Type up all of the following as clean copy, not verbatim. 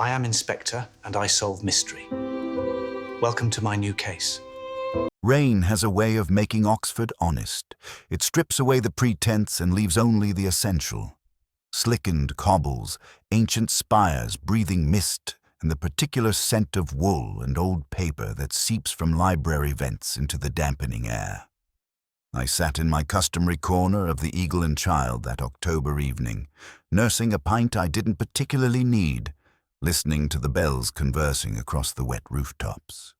I am Inspector, and I solve mystery. Welcome to my new case. Rain has a way of making Oxford honest. It strips away the pretense and leaves only the essential. Slickened cobbles, ancient spires breathing mist, and the particular scent of wool and old paper that seeps from library vents into the dampening air. I sat in my customary corner of the Eagle and Child that October evening, nursing a pint I didn't particularly need, listening to the bells conversing across the wet rooftops.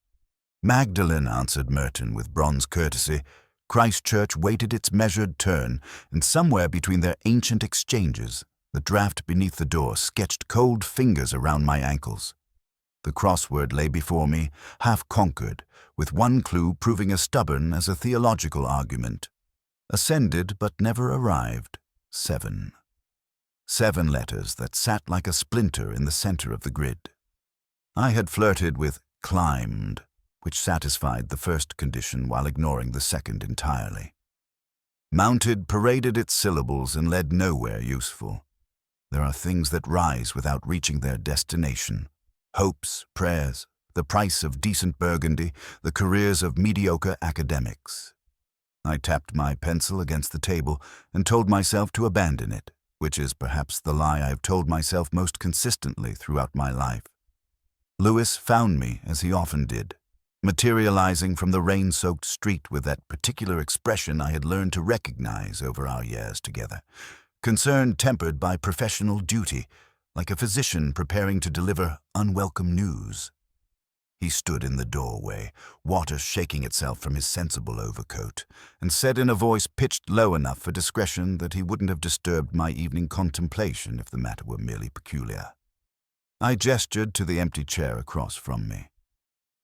Magdalen, answered Merton with bronze courtesy. Christchurch waited its measured turn, and somewhere between their ancient exchanges, the draught beneath the door sketched cold fingers around my ankles. The crossword lay before me, half conquered, with one clue proving as stubborn as a theological argument. Ascended but never arrived. 7. 7 letters that sat like a splinter in the center of the grid. I had flirted with climbed, which satisfied the first condition while ignoring the second entirely. Mounted paraded its syllables and led nowhere useful. There are things that rise without reaching their destination. Hopes, prayers, the price of decent burgundy, the careers of mediocre academics. I tapped my pencil against the table and told myself to abandon it, which is perhaps the lie I've told myself most consistently throughout my life. Lewis found me, as he often did, materializing from the rain-soaked street with that particular expression I had learned to recognize over our years together, concern tempered by professional duty, like a physician preparing to deliver unwelcome news. He stood in the doorway, water shaking itself from his sensible overcoat, and said in a voice pitched low enough for discretion that he wouldn't have disturbed my evening contemplation if the matter were merely peculiar. I gestured to the empty chair across from me.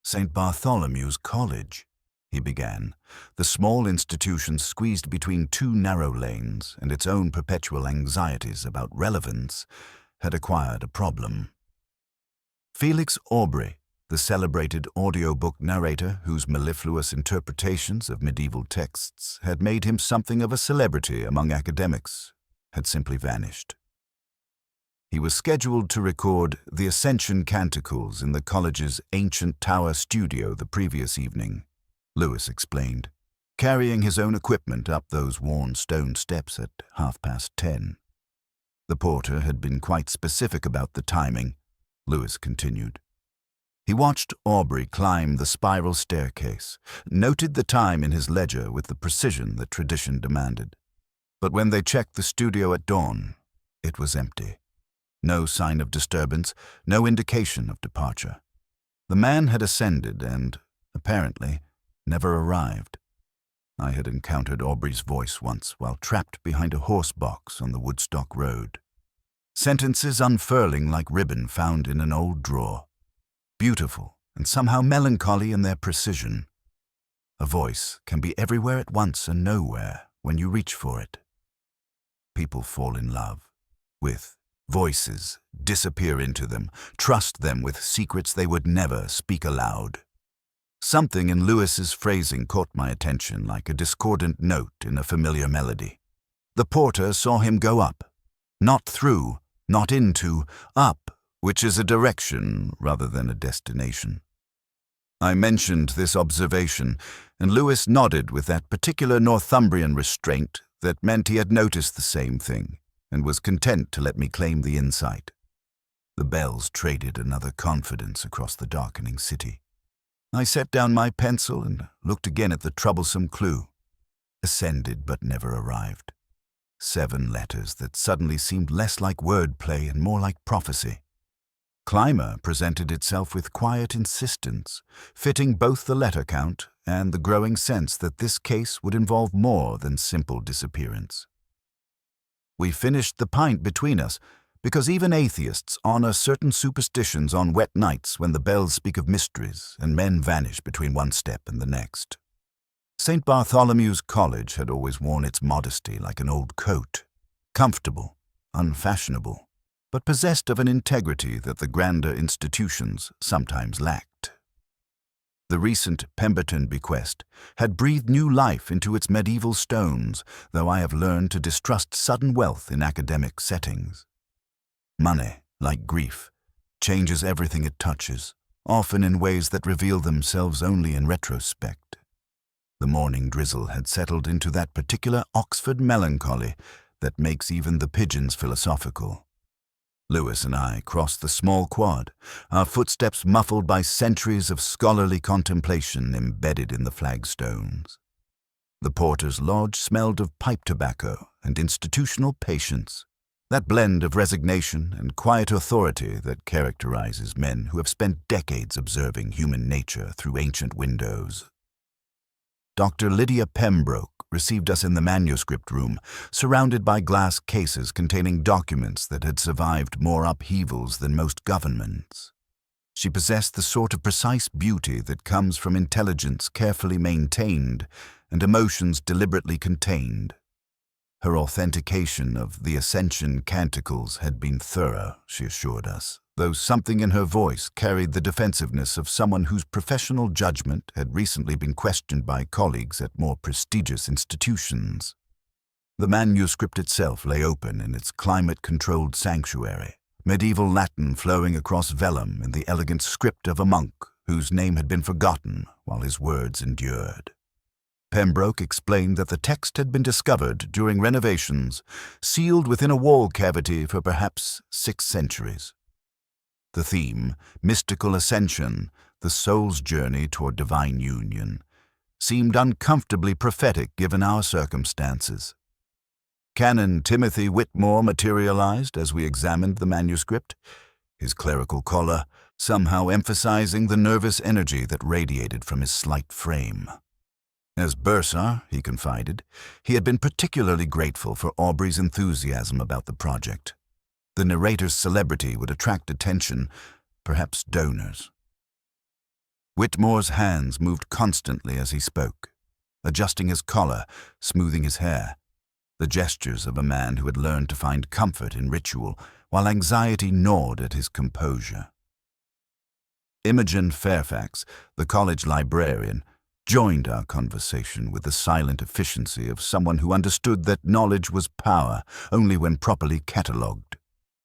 St. Bartholomew's College, he began, the small institution squeezed between two narrow lanes and its own perpetual anxieties about relevance, had acquired a problem. Felix Aubrey, the celebrated audiobook narrator whose mellifluous interpretations of medieval texts had made him something of a celebrity among academics, had simply vanished. He was scheduled to record the Ascension Canticles in the college's ancient tower studio the previous evening, Lewis explained, carrying his own equipment up those worn stone steps at 10:30. The porter had been quite specific about the timing, Lewis continued. He watched Aubrey climb the spiral staircase, noted the time in his ledger with the precision that tradition demanded. But when they checked the studio at dawn, it was empty. No sign of disturbance, no indication of departure. The man had ascended and, apparently, never arrived. I had encountered Aubrey's voice once while trapped behind a horse box on the Woodstock Road. Sentences unfurling like ribbon found in an old drawer. Beautiful and somehow melancholy in their precision. A voice can be everywhere at once and nowhere when you reach for it. People fall in love with voices, disappear into them, trust them with secrets they would never speak aloud. Something in Lewis's phrasing caught my attention like a discordant note in a familiar melody. The porter saw him go up, not through, not into, up, which is a direction rather than a destination. I mentioned this observation, and Lewis nodded with that particular Northumbrian restraint that meant he had noticed the same thing, and was content to let me claim the insight. The bells traded another confidence across the darkening city. I set down my pencil and looked again at the troublesome clue. Ascended but never arrived. 7 letters that suddenly seemed less like wordplay and more like prophecy. Climber presented itself with quiet insistence, fitting both the letter count and the growing sense that this case would involve more than simple disappearance. We finished the pint between us, because even atheists honor certain superstitions on wet nights when the bells speak of mysteries and men vanish between one step and the next. St. Bartholomew's College had always worn its modesty like an old coat, comfortable, unfashionable, but possessed of an integrity that the grander institutions sometimes lacked. The recent Pemberton bequest had breathed new life into its medieval stones, though I have learned to distrust sudden wealth in academic settings. Money, like grief, changes everything it touches, often in ways that reveal themselves only in retrospect. The morning drizzle had settled into that particular Oxford melancholy that makes even the pigeons philosophical. Lewis and I crossed the small quad, our footsteps muffled by centuries of scholarly contemplation embedded in the flagstones. The porter's lodge smelled of pipe tobacco and institutional patience, that blend of resignation and quiet authority that characterizes men who have spent decades observing human nature through ancient windows. Dr. Lydia Pembroke received us in the manuscript room, surrounded by glass cases containing documents that had survived more upheavals than most governments. She possessed the sort of precise beauty that comes from intelligence carefully maintained and emotions deliberately contained. Her authentication of the Ascension Canticles had been thorough, she assured us, though something in her voice carried the defensiveness of someone whose professional judgment had recently been questioned by colleagues at more prestigious institutions. The manuscript itself lay open in its climate-controlled sanctuary, medieval Latin flowing across vellum in the elegant script of a monk whose name had been forgotten while his words endured. Pembroke explained that the text had been discovered during renovations, sealed within a wall cavity for perhaps 6 centuries. The theme, mystical ascension, the soul's journey toward divine union, seemed uncomfortably prophetic given our circumstances. Canon Timothy Whitmore materialized as we examined the manuscript, his clerical collar somehow emphasizing the nervous energy that radiated from his slight frame. As bursar, he confided, he had been particularly grateful for Aubrey's enthusiasm about the project. The narrator's celebrity would attract attention, perhaps donors. Whitmore's hands moved constantly as he spoke, adjusting his collar, smoothing his hair, the gestures of a man who had learned to find comfort in ritual, while anxiety gnawed at his composure. Imogen Fairfax, the college librarian, joined our conversation with the silent efficiency of someone who understood that knowledge was power only when properly catalogued.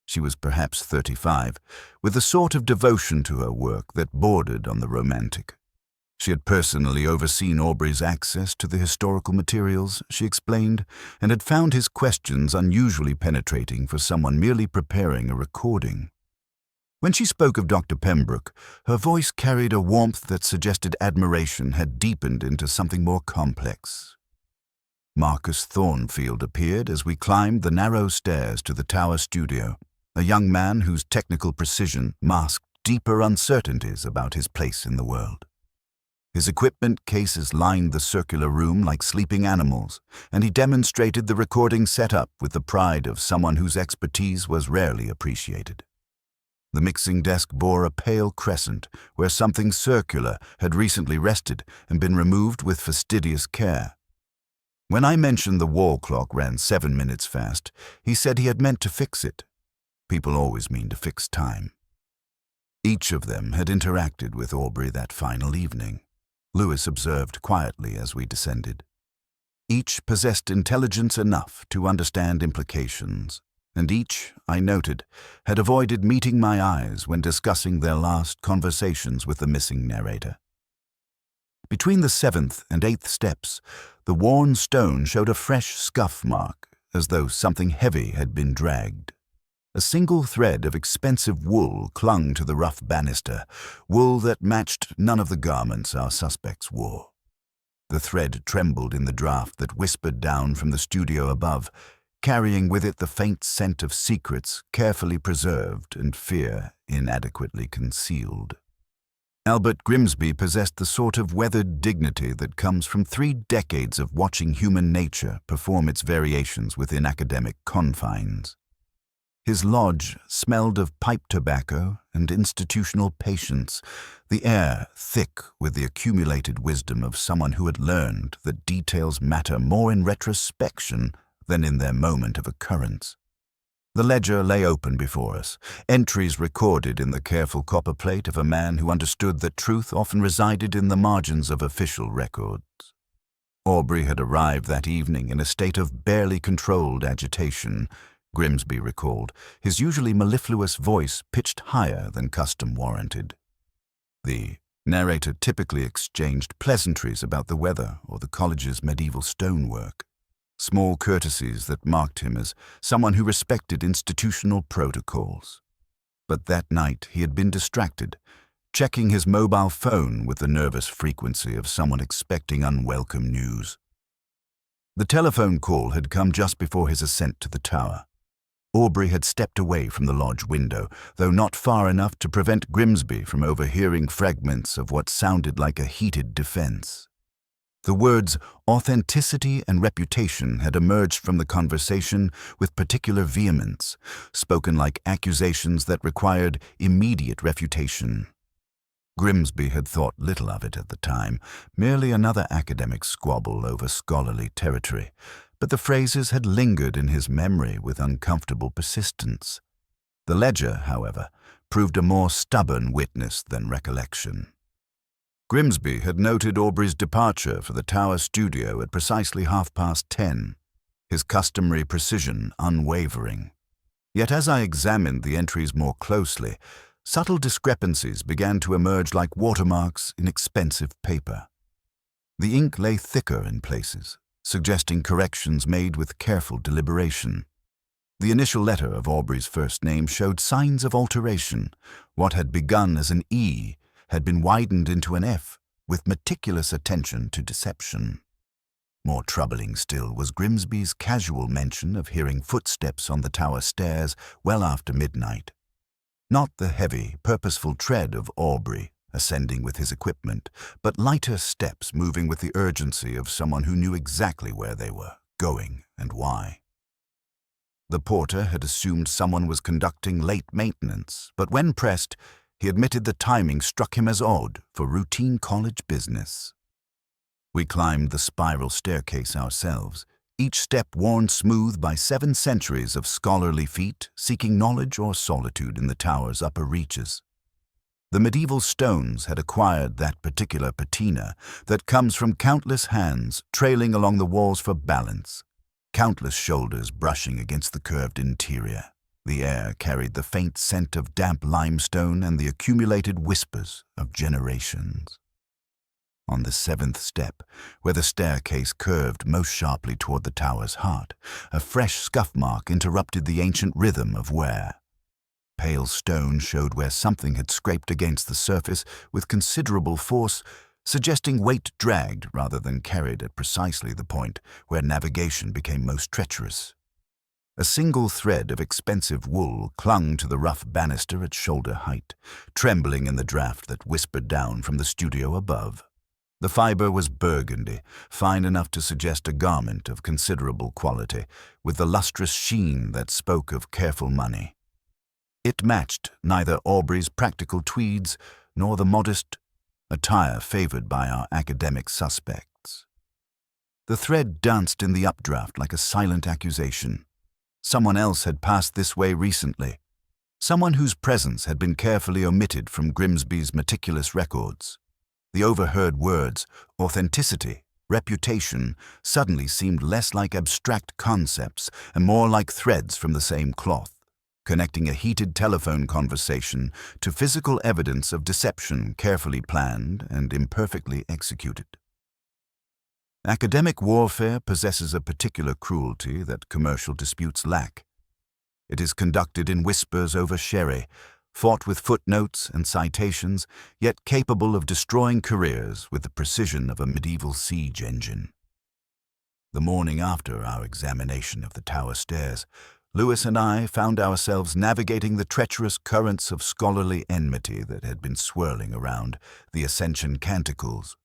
She was perhaps 35, with a sort of devotion to her work that bordered on the romantic. She had personally overseen Aubrey's access to the historical materials, she explained, and had found his questions unusually penetrating for someone merely preparing a recording. When she spoke of Dr. Pembroke, her voice carried a warmth that suggested admiration had deepened into something more complex. Marcus Thornfield appeared as we climbed the narrow stairs to the tower studio, a young man whose technical precision masked deeper uncertainties about his place in the world. His equipment cases lined the circular room like sleeping animals, and he demonstrated the recording setup with the pride of someone whose expertise was rarely appreciated. The mixing desk bore a pale crescent where something circular had recently rested and been removed with fastidious care. When I mentioned the wall clock ran 7 minutes fast, he said he had meant to fix it. People always mean to fix time. Each of them had interacted with Aubrey that final evening, Lewis observed quietly as we descended. Each possessed intelligence enough to understand implications, and each, I noted, had avoided meeting my eyes when discussing their last conversations with the missing narrator. Between the 7th and 8th steps, the worn stone showed a fresh scuff mark, as though something heavy had been dragged. A single thread of expensive wool clung to the rough banister, wool that matched none of the garments our suspects wore. The thread trembled in the draught that whispered down from the studio above, carrying with it the faint scent of secrets carefully preserved and fear inadequately concealed. Albert Grimsby possessed the sort of weathered dignity that comes from 3 decades of watching human nature perform its variations within academic confines. His lodge smelled of pipe tobacco and institutional patience, the air thick with the accumulated wisdom of someone who had learned that details matter more in retrospection than in their moment of occurrence. The ledger lay open before us, entries recorded in the careful copperplate of a man who understood that truth often resided in the margins of official records. Aubrey had arrived that evening in a state of barely controlled agitation, Grimsby recalled, his usually mellifluous voice pitched higher than custom warranted. The narrator typically exchanged pleasantries about the weather or the college's medieval stonework, small courtesies that marked him as someone who respected institutional protocols. But that night he had been distracted, checking his mobile phone with the nervous frequency of someone expecting unwelcome news. The telephone call had come just before his ascent to the tower. Aubrey had stepped away from the lodge window, though not far enough to prevent Grimsby from overhearing fragments of what sounded like a heated defense. The words authenticity and reputation had emerged from the conversation with particular vehemence, spoken like accusations that required immediate refutation. Grimsby had thought little of it at the time, merely another academic squabble over scholarly territory, but the phrases had lingered in his memory with uncomfortable persistence. The ledger, however, proved a more stubborn witness than recollection. Grimsby had noted Aubrey's departure for the tower studio at precisely 10:30, his customary precision unwavering. Yet as I examined the entries more closely, subtle discrepancies began to emerge like watermarks in expensive paper. The ink lay thicker in places, suggesting corrections made with careful deliberation. The initial letter of Aubrey's first name showed signs of alteration. What had begun as an E had been widened into an F, with meticulous attention to deception. More troubling still was Grimsby's casual mention of hearing footsteps on the tower stairs well after midnight. Not the heavy, purposeful tread of Aubrey ascending with his equipment, but lighter steps moving with the urgency of someone who knew exactly where they were going and why. The porter had assumed someone was conducting late maintenance, but when pressed, he admitted the timing struck him as odd for routine college business. We climbed the spiral staircase ourselves, each step worn smooth by 7 centuries of scholarly feet seeking knowledge or solitude in the tower's upper reaches. The medieval stones had acquired that particular patina that comes from countless hands trailing along the walls for balance, countless shoulders brushing against the curved interior. The air carried the faint scent of damp limestone and the accumulated whispers of generations. On the 7th step, where the staircase curved most sharply toward the tower's heart, a fresh scuff mark interrupted the ancient rhythm of wear. Pale stone showed where something had scraped against the surface with considerable force, suggesting weight dragged rather than carried at precisely the point where navigation became most treacherous. A single thread of expensive wool clung to the rough banister at shoulder height, trembling in the draft that whispered down from the studio above. The fiber was burgundy, fine enough to suggest a garment of considerable quality, with the lustrous sheen that spoke of careful money. It matched neither Aubrey's practical tweeds nor the modest attire favored by our academic suspects. The thread danced in the updraft like a silent accusation. Someone else had passed this way recently, someone whose presence had been carefully omitted from Grimsby's meticulous records. The overheard words, authenticity, reputation, suddenly seemed less like abstract concepts and more like threads from the same cloth, connecting a heated telephone conversation to physical evidence of deception carefully planned and imperfectly executed. Academic warfare possesses a particular cruelty that commercial disputes lack. It is conducted in whispers over sherry, fought with footnotes and citations, yet capable of destroying careers with the precision of a medieval siege engine. The morning after our examination of the tower stairs, Lewis and I found ourselves navigating the treacherous currents of scholarly enmity that had been swirling around the Ascension Canticles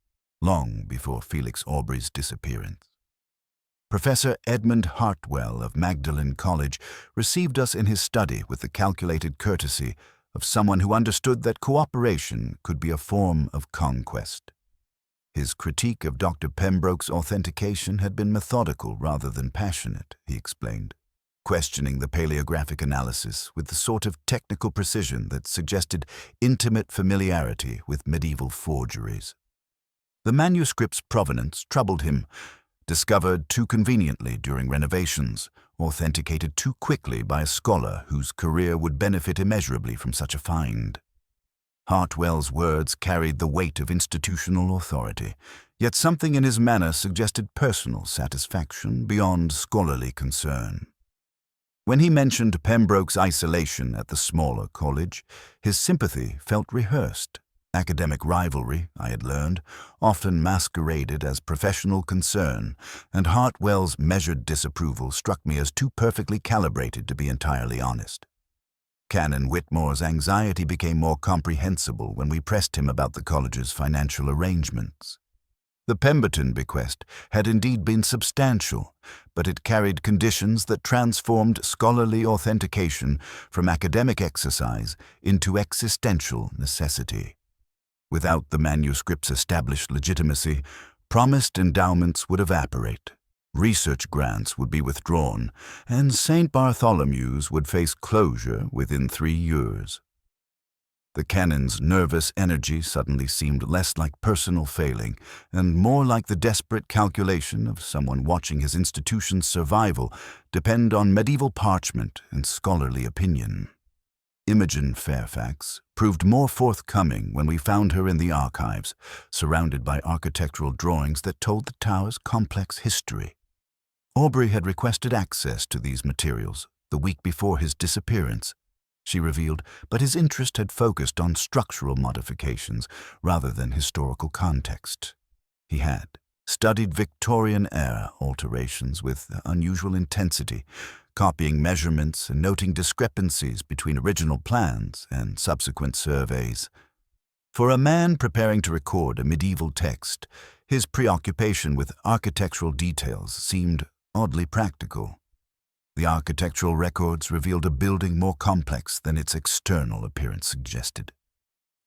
long before Felix Aubrey's disappearance. Professor Edmund Hartwell of Magdalen College received us in his study with the calculated courtesy of someone who understood that cooperation could be a form of conquest. His critique of Dr. Pembroke's authentication had been methodical rather than passionate, he explained, questioning the paleographic analysis with the sort of technical precision that suggested intimate familiarity with medieval forgeries. The manuscript's provenance troubled him, discovered too conveniently during renovations, authenticated too quickly by a scholar whose career would benefit immeasurably from such a find. Hartwell's words carried the weight of institutional authority, yet something in his manner suggested personal satisfaction beyond scholarly concern. When he mentioned Pembroke's isolation at the smaller college, his sympathy felt rehearsed. Academic rivalry, I had learned, often masqueraded as professional concern, and Hartwell's measured disapproval struck me as too perfectly calibrated to be entirely honest. Canon Whitmore's anxiety became more comprehensible when we pressed him about the college's financial arrangements. The Pemberton bequest had indeed been substantial, but it carried conditions that transformed scholarly authentication from academic exercise into existential necessity. Without the manuscript's established legitimacy, promised endowments would evaporate, research grants would be withdrawn, and St. Bartholomew's would face closure within 3 years. The canon's nervous energy suddenly seemed less like personal failing and more like the desperate calculation of someone watching his institution's survival depend on medieval parchment and scholarly opinion. Imogen Fairfax proved more forthcoming when we found her in the archives, surrounded by architectural drawings that told the tower's complex history. Aubrey had requested access to these materials the week before his disappearance, she revealed, but his interest had focused on structural modifications rather than historical context. He had studied Victorian-era alterations with unusual intensity, copying measurements and noting discrepancies between original plans and subsequent surveys. For a man preparing to record a medieval text, his preoccupation with architectural details seemed oddly practical. The architectural records revealed a building more complex than its external appearance suggested.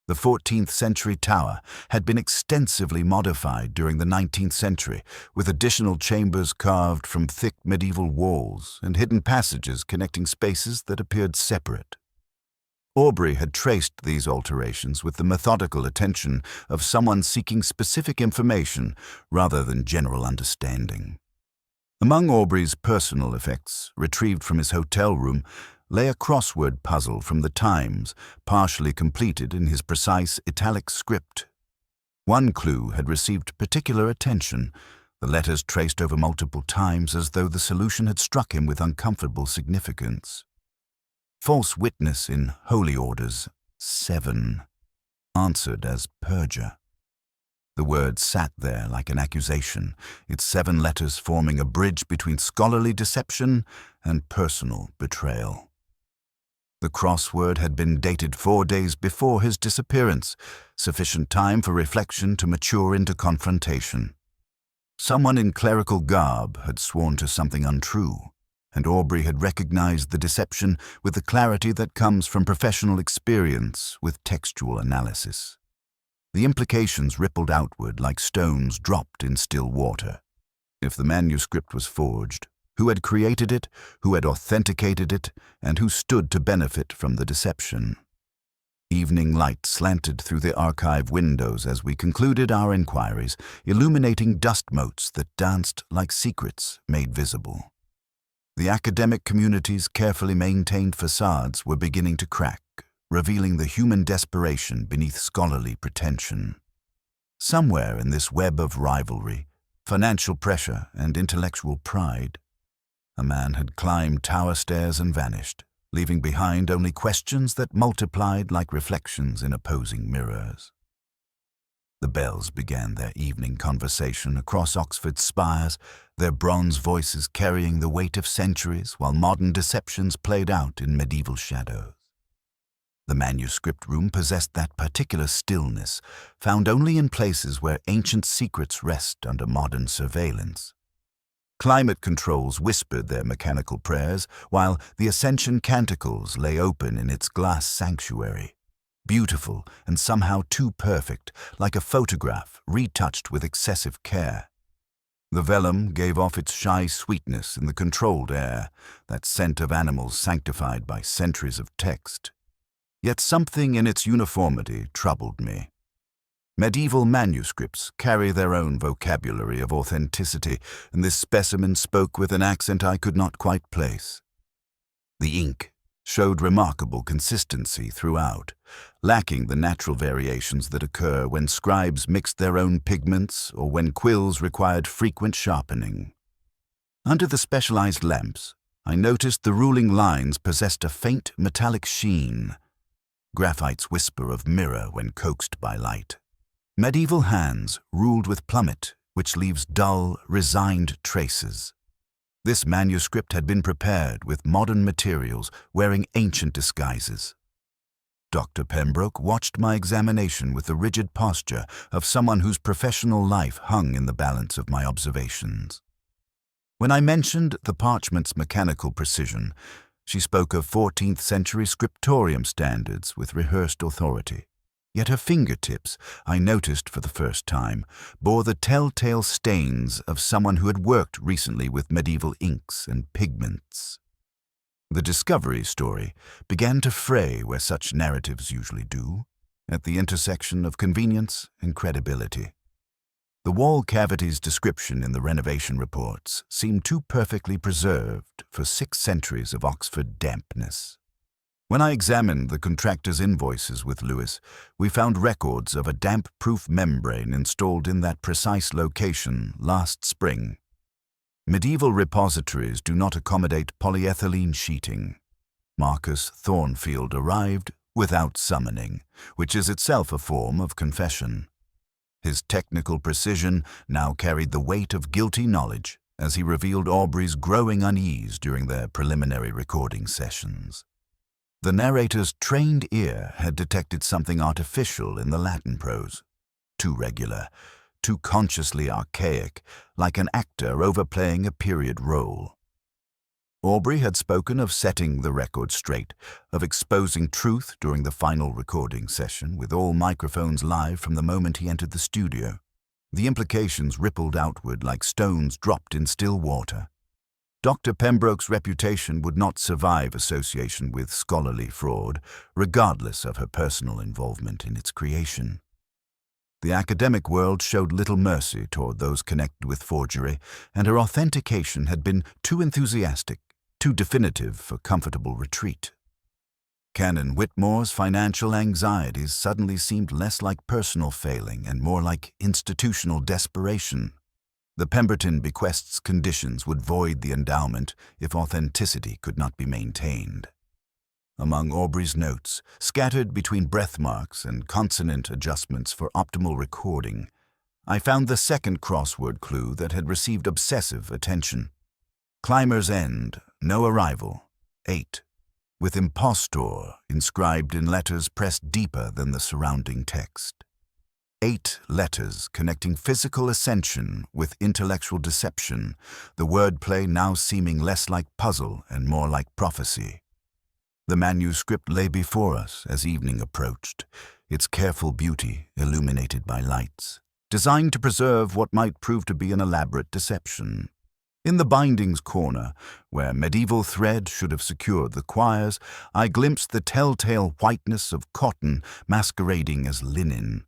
The 14th century tower had been extensively modified during the 19th century, with additional chambers carved from thick medieval walls and hidden passages connecting spaces that appeared separate. Aubrey had traced these alterations with the methodical attention of someone seeking specific information rather than general understanding. Among Aubrey's personal effects, retrieved from his hotel room, lay a crossword puzzle from the Times, partially completed in his precise italic script. One clue had received particular attention, the letters traced over multiple times as though the solution had struck him with uncomfortable significance. False witness in Holy Orders 7, answered as perjure. The word sat there like an accusation, its 7 letters forming a bridge between scholarly deception and personal betrayal. The crossword had been dated 4 days before his disappearance, sufficient time for reflection to mature into confrontation. Someone in clerical garb had sworn to something untrue, and Aubrey had recognized the deception with the clarity that comes from professional experience with textual analysis. The implications rippled outward like stones dropped in still water. If the manuscript was forged, who had created it, who had authenticated it, and who stood to benefit from the deception? Evening light slanted through the archive windows as we concluded our inquiries, illuminating dust motes that danced like secrets made visible. The academic community's carefully maintained facades were beginning to crack, revealing the human desperation beneath scholarly pretension. Somewhere in this web of rivalry, financial pressure, and intellectual pride, a man had climbed tower stairs and vanished, leaving behind only questions that multiplied like reflections in opposing mirrors. The bells began their evening conversation across Oxford's spires, their bronze voices carrying the weight of centuries while modern deceptions played out in medieval shadows. The manuscript room possessed that particular stillness, found only in places where ancient secrets rest under modern surveillance. Climate controls whispered their mechanical prayers, while the Ascension canticles lay open in its glass sanctuary, beautiful and somehow too perfect, like a photograph retouched with excessive care. The vellum gave off its shy sweetness in the controlled air, that scent of animals sanctified by centuries of text. Yet something in its uniformity troubled me. Medieval manuscripts carry their own vocabulary of authenticity, and this specimen spoke with an accent I could not quite place. The ink showed remarkable consistency throughout, lacking the natural variations that occur when scribes mixed their own pigments or when quills required frequent sharpening. Under the specialized lamps, I noticed the ruling lines possessed a faint metallic sheen, graphite's whisper of mirror when coaxed by light. Medieval hands ruled with plummet, which leaves dull, resigned traces. This manuscript had been prepared with modern materials, wearing ancient disguises. Dr. Pembroke watched my examination with the rigid posture of someone whose professional life hung in the balance of my observations. When I mentioned the parchment's mechanical precision, she spoke of 14th century scriptorium standards with rehearsed authority. Yet her fingertips, I noticed for the first time, bore the telltale stains of someone who had worked recently with medieval inks and pigments. The discovery story began to fray where such narratives usually do, at the intersection of convenience and credibility. The wall cavity's description in the renovation reports seemed too perfectly preserved for 6 centuries of Oxford dampness. When I examined the contractor's invoices with Lewis, we found records of a damp-proof membrane installed in that precise location last spring. Medieval repositories do not accommodate polyethylene sheeting. Marcus Thornfield arrived without summoning, which is itself a form of confession. His technical precision now carried the weight of guilty knowledge as he revealed Aubrey's growing unease during their preliminary recording sessions. The narrator's trained ear had detected something artificial in the Latin prose, too regular, too consciously archaic, like an actor overplaying a period role. Aubrey had spoken of setting the record straight, of exposing truth during the final recording session, with all microphones live from the moment he entered the studio. The implications rippled outward like stones dropped in still water. Dr. Pembroke's reputation would not survive association with scholarly fraud, regardless of her personal involvement in its creation. The academic world showed little mercy toward those connected with forgery, and her authentication had been too enthusiastic, too definitive for comfortable retreat. Canon Whitmore's financial anxieties suddenly seemed less like personal failing and more like institutional desperation. The Pemberton bequest's conditions would void the endowment if authenticity could not be maintained. Among Aubrey's notes, scattered between breath marks and consonant adjustments for optimal recording, I found the second crossword clue that had received obsessive attention. Climber's End, no arrival, 8, with impostor inscribed in letters pressed deeper than the surrounding text. 8 letters connecting physical ascension with intellectual deception, the wordplay now seeming less like puzzle and more like prophecy. The manuscript lay before us as evening approached, its careful beauty illuminated by lights, designed to preserve what might prove to be an elaborate deception. In the bindings corner, where medieval thread should have secured the quires, I glimpsed the telltale whiteness of cotton masquerading as linen.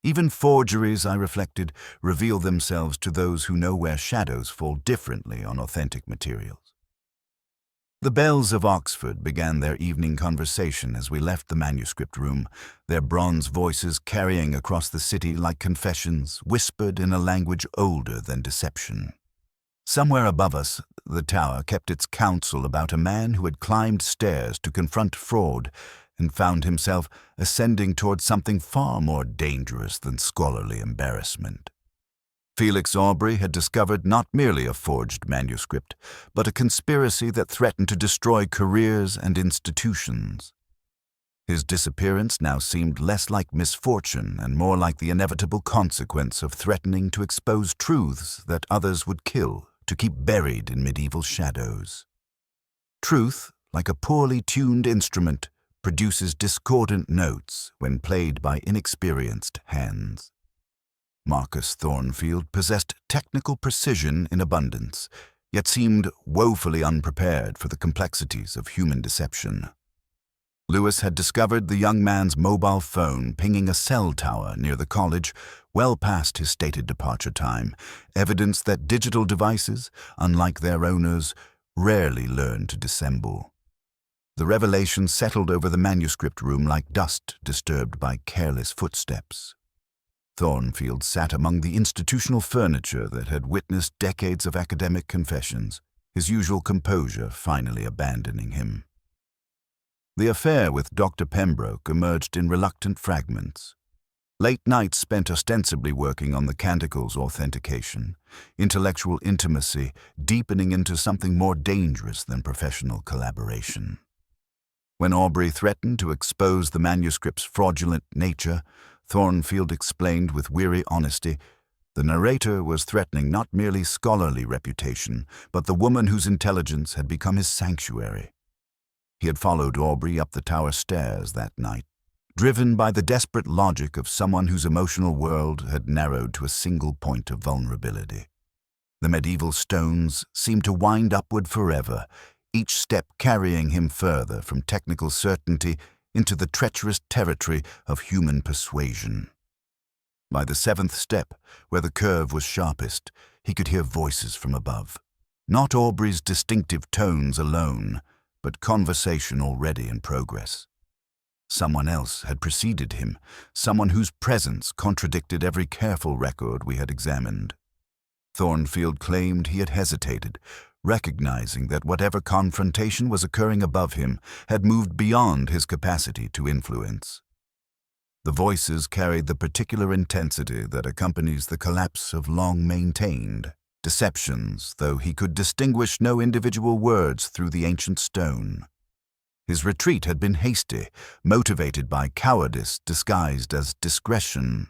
Even forgeries, I reflected, reveal themselves to those who know where shadows fall differently on authentic materials. The bells of Oxford began their evening conversation as we left the manuscript room, their bronze voices carrying across the city like confessions, whispered in a language older than deception. Somewhere above us, the tower kept its counsel about a man who had climbed stairs to confront fraud and found himself ascending towards something far more dangerous than scholarly embarrassment. Felix Aubrey had discovered not merely a forged manuscript, but a conspiracy that threatened to destroy careers and institutions. His disappearance now seemed less like misfortune and more like the inevitable consequence of threatening to expose truths that others would kill to keep buried in medieval shadows. Truth, like a poorly tuned instrument, produces discordant notes when played by inexperienced hands. Marcus Thornfield possessed technical precision in abundance, yet seemed woefully unprepared for the complexities of human deception. Lewis had discovered the young man's mobile phone pinging a cell tower near the college, well past his stated departure time, evidence that digital devices, unlike their owners, rarely learn to dissemble. The revelation settled over the manuscript room like dust disturbed by careless footsteps. Thornfield sat among the institutional furniture that had witnessed decades of academic confessions, his usual composure finally abandoning him. The affair with Dr. Pembroke emerged in reluctant fragments. Late nights spent ostensibly working on the canticle's authentication, intellectual intimacy deepening into something more dangerous than professional collaboration. When Aubrey threatened to expose the manuscript's fraudulent nature, Thornfield explained with weary honesty, the narrator was threatening not merely scholarly reputation, but the woman whose intelligence had become his sanctuary. He had followed Aubrey up the tower stairs that night, driven by the desperate logic of someone whose emotional world had narrowed to a single point of vulnerability. The medieval stones seemed to wind upward forever, each step carrying him further from technical certainty into the treacherous territory of human persuasion. By the seventh step, where the curve was sharpest, he could hear voices from above. Not Aubrey's distinctive tones alone, but conversation already in progress. Someone else had preceded him, someone whose presence contradicted every careful record we had examined. Thornfield claimed he had hesitated, recognizing that whatever confrontation was occurring above him had moved beyond his capacity to influence. The voices carried the particular intensity that accompanies the collapse of long-maintained deceptions, though he could distinguish no individual words through the ancient stone. His retreat had been hasty, motivated by cowardice disguised as discretion.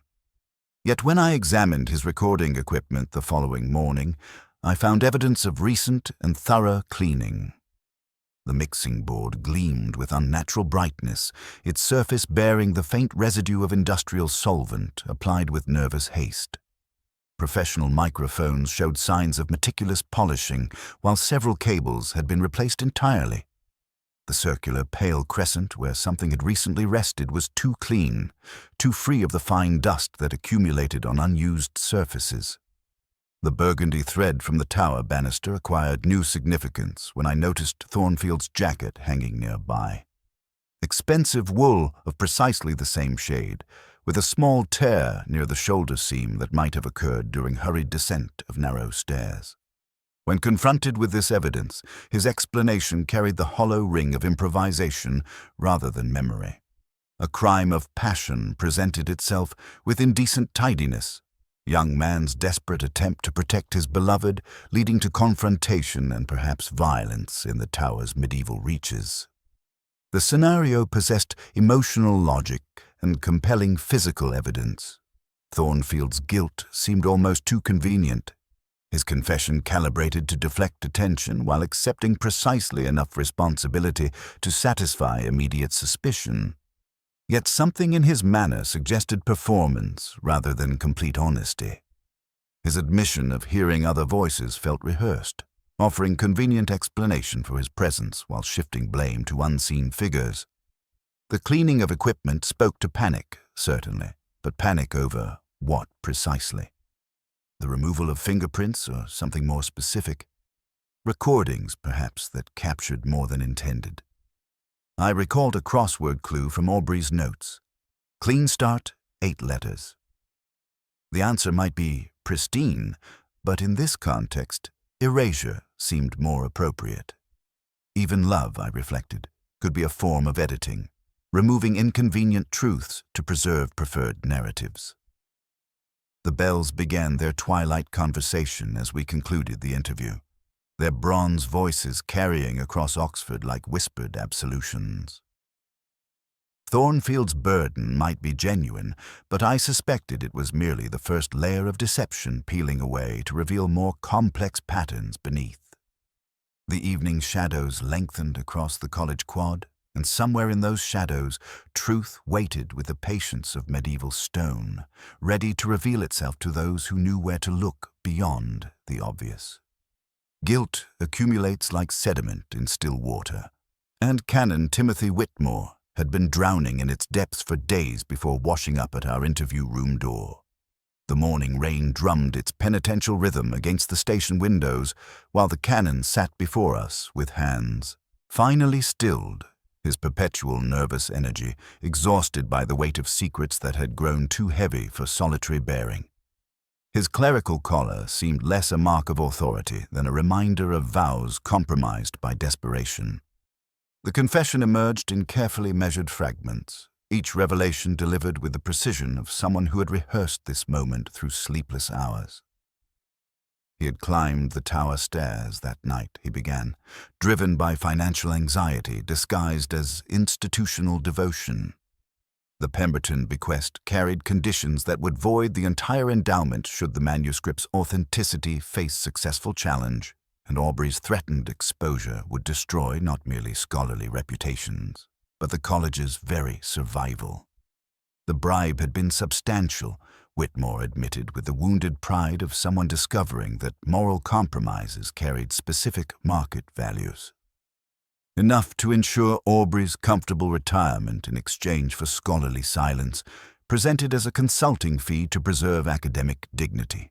Yet when I examined his recording equipment the following morning, I found evidence of recent and thorough cleaning. The mixing board gleamed with unnatural brightness, its surface bearing the faint residue of industrial solvent applied with nervous haste. Professional microphones showed signs of meticulous polishing, while several cables had been replaced entirely. The circular pale crescent where something had recently rested was too clean, too free of the fine dust that accumulated on unused surfaces. The burgundy thread from the tower banister acquired new significance when I noticed Thornfield's jacket hanging nearby. Expensive wool of precisely the same shade, with a small tear near the shoulder seam that might have occurred during hurried descent of narrow stairs. When confronted with this evidence, his explanation carried the hollow ring of improvisation rather than memory. A crime of passion presented itself with indecent tidiness, young man's desperate attempt to protect his beloved, leading to confrontation and perhaps violence in the tower's medieval reaches. The scenario possessed emotional logic and compelling physical evidence. Thornfield's guilt seemed almost too convenient, his confession calibrated to deflect attention while accepting precisely enough responsibility to satisfy immediate suspicion. Yet something in his manner suggested performance rather than complete honesty. His admission of hearing other voices felt rehearsed, offering convenient explanation for his presence while shifting blame to unseen figures. The cleaning of equipment spoke to panic, certainly, but panic over what precisely? The removal of fingerprints or something more specific? Recordings, perhaps, that captured more than intended. I recalled a crossword clue from Aubrey's notes. Clean start, 8 letters. The answer might be pristine, but in this context, erasure seemed more appropriate. Even love, I reflected, could be a form of editing, removing inconvenient truths to preserve preferred narratives. The bells began their twilight conversation as we concluded the interview, their bronze voices carrying across Oxford like whispered absolutions. Thornfield's burden might be genuine, but I suspected it was merely the first layer of deception peeling away to reveal more complex patterns beneath. The evening shadows lengthened across the college quad, and somewhere in those shadows, truth waited with the patience of medieval stone, ready to reveal itself to those who knew where to look beyond the obvious. Guilt accumulates like sediment in still water, and Canon Timothy Whitmore had been drowning in its depths for days before washing up at our interview room door. The morning rain drummed its penitential rhythm against the station windows while the cannon sat before us with hands finally stilled, his perpetual nervous energy exhausted by the weight of secrets that had grown too heavy for solitary bearing. His clerical collar seemed less a mark of authority than a reminder of vows compromised by desperation. The confession emerged in carefully measured fragments, each revelation delivered with the precision of someone who had rehearsed this moment through sleepless hours. He had climbed the tower stairs that night, he began, driven by financial anxiety disguised as institutional devotion. The Pemberton bequest carried conditions that would void the entire endowment should the manuscript's authenticity face successful challenge, and Aubrey's threatened exposure would destroy not merely scholarly reputations, but the college's very survival. The bribe had been substantial, Whitmore admitted with the wounded pride of someone discovering that moral compromises carried specific market values. Enough to ensure Aubrey's comfortable retirement in exchange for scholarly silence, presented as a consulting fee to preserve academic dignity.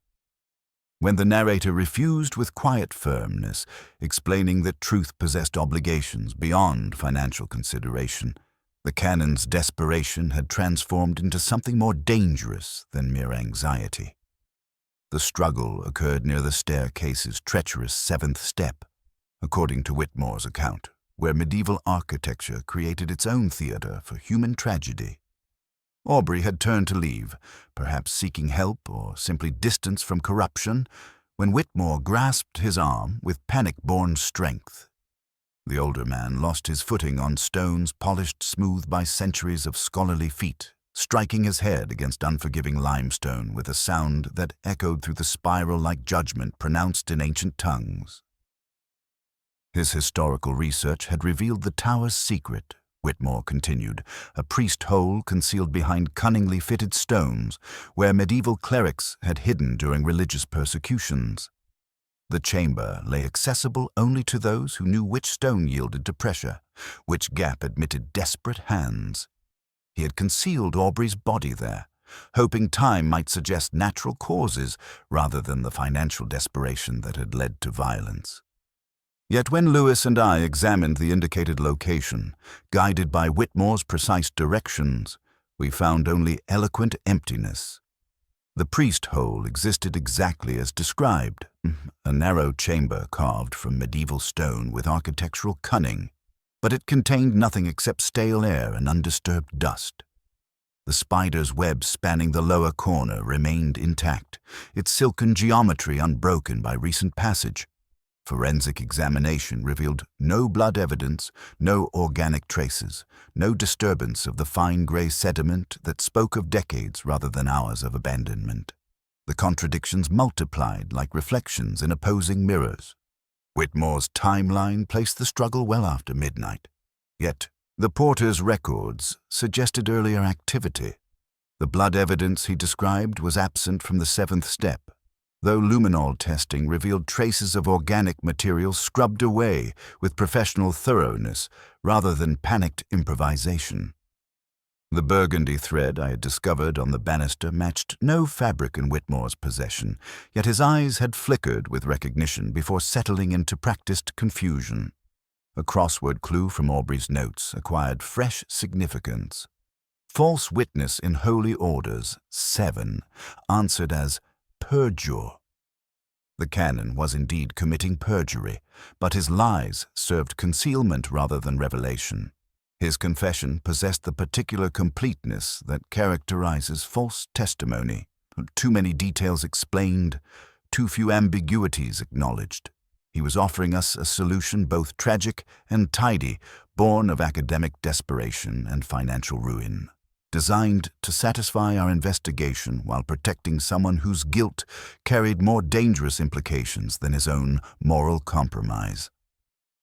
When the narrator refused with quiet firmness, explaining that truth possessed obligations beyond financial consideration, the canon's desperation had transformed into something more dangerous than mere anxiety. The struggle occurred near the staircase's treacherous seventh step, according to Whitmore's account, where medieval architecture created its own theater for human tragedy. Aubrey had turned to leave, perhaps seeking help or simply distance from corruption, when Whitmore grasped his arm with panic-born strength. The older man lost his footing on stones polished smooth by centuries of scholarly feet, striking his head against unforgiving limestone with a sound that echoed through the spiral-like judgment pronounced in ancient tongues. His historical research had revealed the tower's secret, Whitmore continued, a priest hole concealed behind cunningly fitted stones where medieval clerics had hidden during religious persecutions. The chamber lay accessible only to those who knew which stone yielded to pressure, which gap admitted desperate hands. He had concealed Aubrey's body there, hoping time might suggest natural causes rather than the financial desperation that had led to violence. Yet when Lewis and I examined the indicated location, guided by Whitmore's precise directions, we found only eloquent emptiness. The priest hole existed exactly as described, a narrow chamber carved from medieval stone with architectural cunning, but it contained nothing except stale air and undisturbed dust. The spider's web spanning the lower corner remained intact, its silken geometry unbroken by recent passage. Forensic examination revealed no blood evidence, no organic traces, no disturbance of the fine gray sediment that spoke of decades rather than hours of abandonment. The contradictions multiplied like reflections in opposing mirrors. Whitmore's timeline placed the struggle well after midnight. Yet, the porter's records suggested earlier activity. The blood evidence he described was absent from the seventh step, though luminol testing revealed traces of organic material scrubbed away with professional thoroughness rather than panicked improvisation. The burgundy thread I had discovered on the banister matched no fabric in Whitmore's possession, yet his eyes had flickered with recognition before settling into practiced confusion. A crossword clue from Aubrey's notes acquired fresh significance. False witness in holy orders, 7, answered as perjure. The canon was indeed committing perjury, but his lies served concealment rather than revelation. His confession possessed the particular completeness that characterizes false testimony. Too many details explained, too few ambiguities acknowledged. He was offering us a solution both tragic and tidy, born of academic desperation and financial ruin, designed to satisfy our investigation while protecting someone whose guilt carried more dangerous implications than his own moral compromise.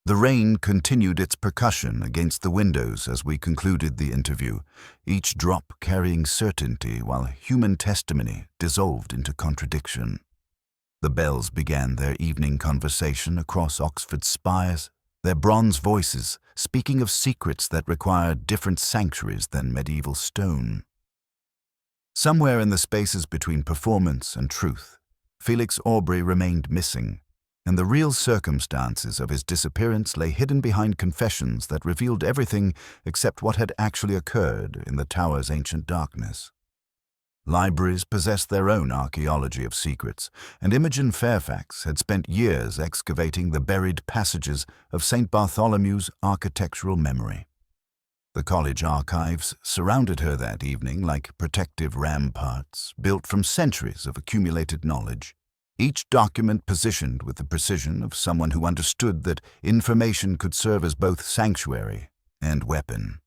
The rain continued its percussion against the windows as we concluded the interview, each drop carrying certainty while human testimony dissolved into contradiction. The bells began their evening conversation across Oxford's spires, their bronze voices speaking of secrets that require different sanctuaries than medieval stone. Somewhere in the spaces between performance and truth, Felix Aubrey remained missing, and the real circumstances of his disappearance lay hidden behind confessions that revealed everything except what had actually occurred in the tower's ancient darkness. Libraries possessed their own archaeology of secrets, and Imogen Fairfax had spent years excavating the buried passages of St. Bartholomew's architectural memory. The college archives surrounded her that evening like protective ramparts built from centuries of accumulated knowledge, each document positioned with the precision of someone who understood that information could serve as both sanctuary and weapon.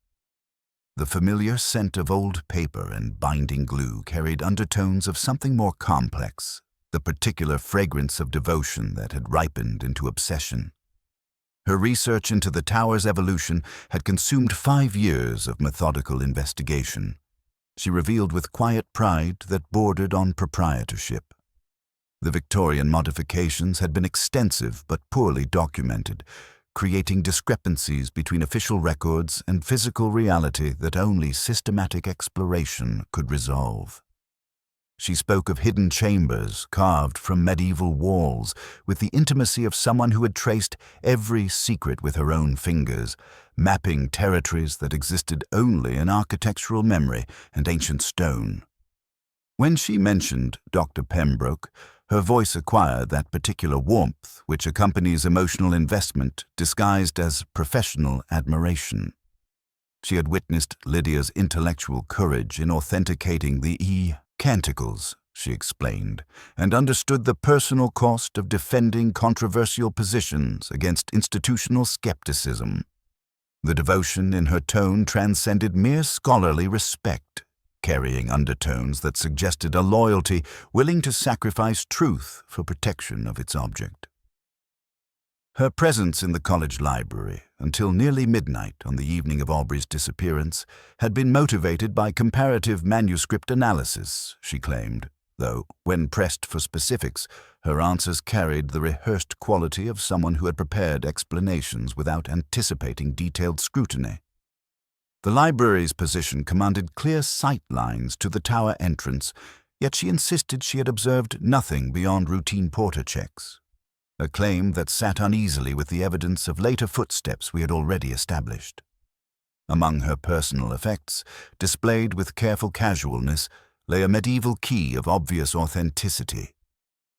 The familiar scent of old paper and binding glue carried undertones of something more complex, the particular fragrance of devotion that had ripened into obsession. Her research into the tower's evolution had consumed 5 years of methodical investigation. She revealed with quiet pride that bordered on proprietorship. The Victorian modifications had been extensive but poorly documented, creating discrepancies between official records and physical reality that only systematic exploration could resolve. She spoke of hidden chambers carved from medieval walls with the intimacy of someone who had traced every secret with her own fingers, mapping territories that existed only in architectural memory and ancient stone. When she mentioned Dr. Pembroke, her voice acquired that particular warmth which accompanies emotional investment disguised as professional admiration. She had witnessed Lydia's intellectual courage in authenticating the Canticles, she explained, and understood the personal cost of defending controversial positions against institutional skepticism. The devotion in her tone transcended mere scholarly respect, carrying undertones that suggested a loyalty willing to sacrifice truth for protection of its object. Her presence in the college library until nearly midnight on the evening of Aubrey's disappearance had been motivated by comparative manuscript analysis, she claimed, though, when pressed for specifics, her answers carried the rehearsed quality of someone who had prepared explanations without anticipating detailed scrutiny. The library's position commanded clear sight lines to the tower entrance, yet she insisted she had observed nothing beyond routine porter checks, a claim that sat uneasily with the evidence of later footsteps we had already established. Among her personal effects, displayed with careful casualness, lay a medieval key of obvious authenticity.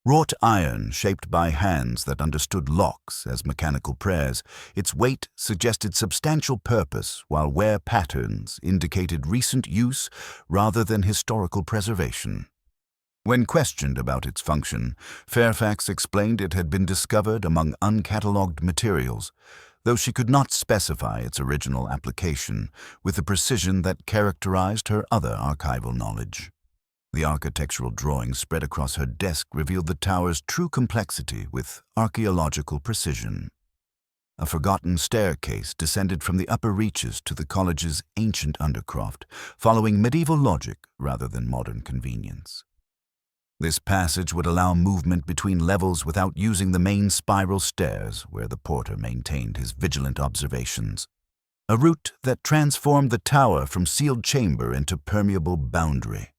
Wrought iron shaped by hands that understood locks as mechanical prayers, its weight suggested substantial purpose while wear patterns indicated recent use rather than historical preservation. When questioned about its function, Fairfax explained it had been discovered among uncatalogued materials, though she could not specify its original application with the precision that characterized her other archival knowledge. The architectural drawings spread across her desk revealed the tower's true complexity with archaeological precision. A forgotten staircase descended from the upper reaches to the college's ancient undercroft, following medieval logic rather than modern convenience. This passage would allow movement between levels without using the main spiral stairs where the porter maintained his vigilant observations, a route that transformed the tower from sealed chamber into permeable boundary.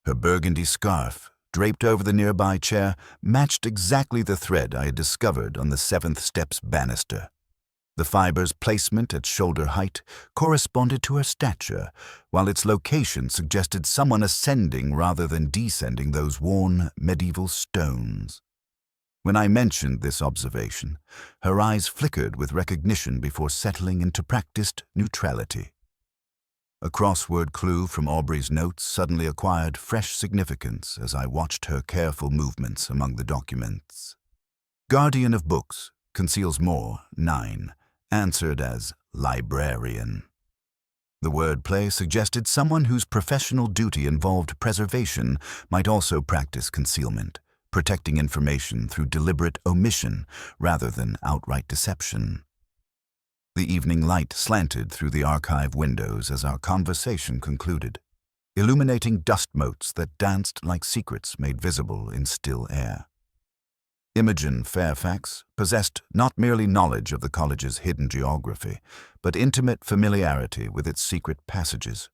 Her burgundy scarf, draped over the nearby chair, matched exactly the thread I had discovered on the 7th step's banister. The fiber's placement at shoulder height corresponded to her stature, while its location suggested someone ascending rather than descending those worn medieval stones. When I mentioned this observation, her eyes flickered with recognition before settling into practiced neutrality. A crossword clue from Aubrey's notes suddenly acquired fresh significance as I watched her careful movements among the documents. Guardian of Books, conceals more, 9, answered as librarian. The wordplay suggested someone whose professional duty involved preservation might also practice concealment, protecting information through deliberate omission rather than outright deception. The evening light slanted through the archive windows as our conversation concluded, illuminating dust motes that danced like secrets made visible in still air. Imogen Fairfax possessed not merely knowledge of the college's hidden geography, but intimate familiarity with its secret passages.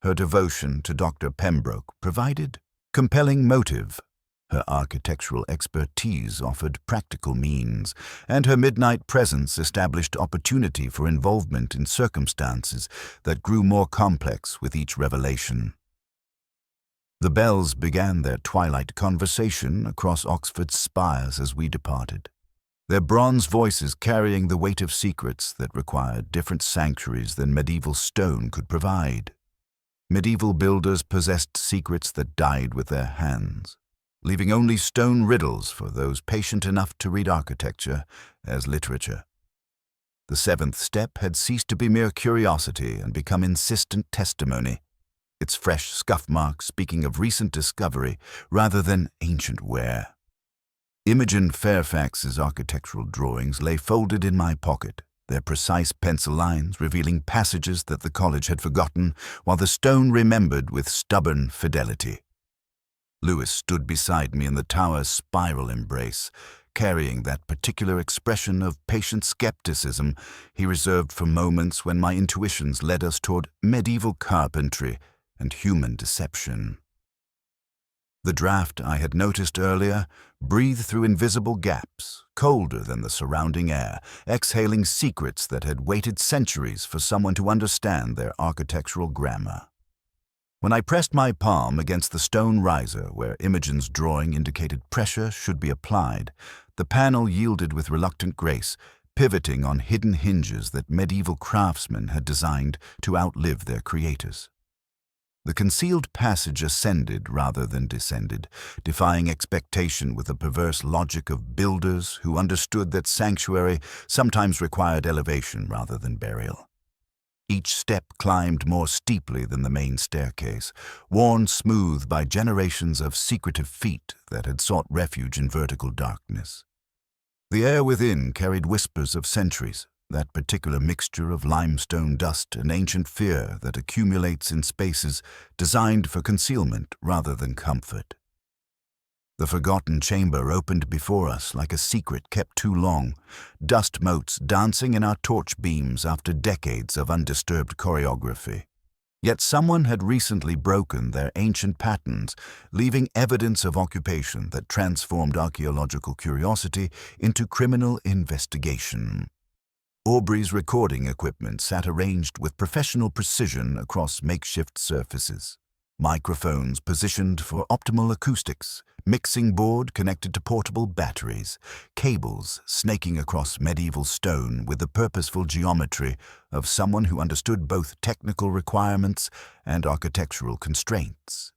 Her devotion to Dr. Pembroke provided compelling motive. Her architectural expertise offered practical means, and her midnight presence established opportunity for involvement in circumstances that grew more complex with each revelation. The bells began their twilight conversation across Oxford's spires as we departed, their bronze voices carrying the weight of secrets that required different sanctuaries than medieval stone could provide. Medieval builders possessed secrets that died with their hands, leaving only stone riddles for those patient enough to read architecture as literature. The seventh step had ceased to be mere curiosity and become insistent testimony, its fresh scuff marks speaking of recent discovery rather than ancient wear. Imogen Fairfax's architectural drawings lay folded in my pocket, their precise pencil lines revealing passages that the college had forgotten, while the stone remembered with stubborn fidelity. Lewis stood beside me in the tower's spiral embrace, carrying that particular expression of patient skepticism he reserved for moments when my intuitions led us toward medieval carpentry and human deception. The draft I had noticed earlier breathed through invisible gaps, colder than the surrounding air, exhaling secrets that had waited centuries for someone to understand their architectural grammar. When I pressed my palm against the stone riser where Imogen's drawing indicated pressure should be applied, the panel yielded with reluctant grace, pivoting on hidden hinges that medieval craftsmen had designed to outlive their creators. The concealed passage ascended rather than descended, defying expectation with the perverse logic of builders who understood that sanctuary sometimes required elevation rather than burial. Each step climbed more steeply than the main staircase, worn smooth by generations of secretive feet that had sought refuge in vertical darkness. The air within carried whispers of centuries, that particular mixture of limestone dust and ancient fear that accumulates in spaces designed for concealment rather than comfort. The forgotten chamber opened before us like a secret kept too long, dust motes dancing in our torch beams after decades of undisturbed choreography. Yet someone had recently broken their ancient patterns, leaving evidence of occupation that transformed archaeological curiosity into criminal investigation. Aubrey's recording equipment sat arranged with professional precision across makeshift surfaces. Microphones positioned for optimal acoustics, mixing board connected to portable batteries, cables snaking across medieval stone with the purposeful geometry of someone who understood both technical requirements and architectural constraints.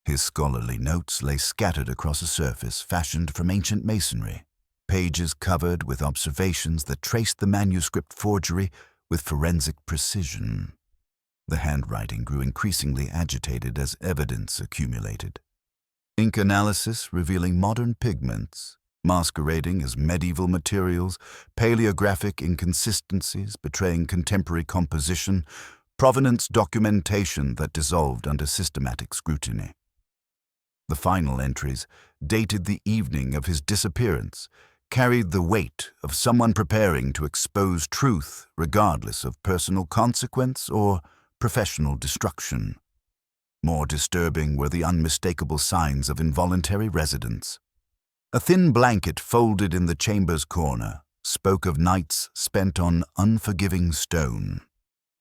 His scholarly notes lay scattered across a surface fashioned from ancient masonry, pages covered with observations that traced the manuscript forgery with forensic precision. The handwriting grew increasingly agitated as evidence accumulated. Ink analysis revealing modern pigments, masquerading as medieval materials, paleographic inconsistencies betraying contemporary composition, provenance documentation that dissolved under systematic scrutiny. The final entries, dated the evening of his disappearance, carried the weight of someone preparing to expose truth regardless of personal consequence or professional destruction. More disturbing were the unmistakable signs of involuntary residence. A thin blanket folded in the chamber's corner spoke of nights spent on unforgiving stone.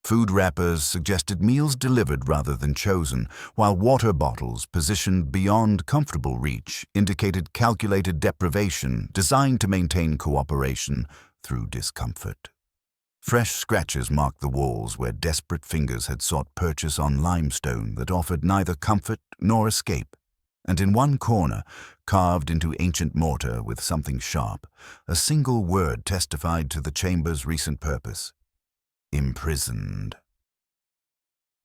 Food wrappers suggested meals delivered rather than chosen, while water bottles positioned beyond comfortable reach indicated calculated deprivation designed to maintain cooperation through discomfort. Fresh scratches marked the walls where desperate fingers had sought purchase on limestone that offered neither comfort nor escape, and in one corner, carved into ancient mortar with something sharp, a single word testified to the chamber's recent purpose: imprisoned.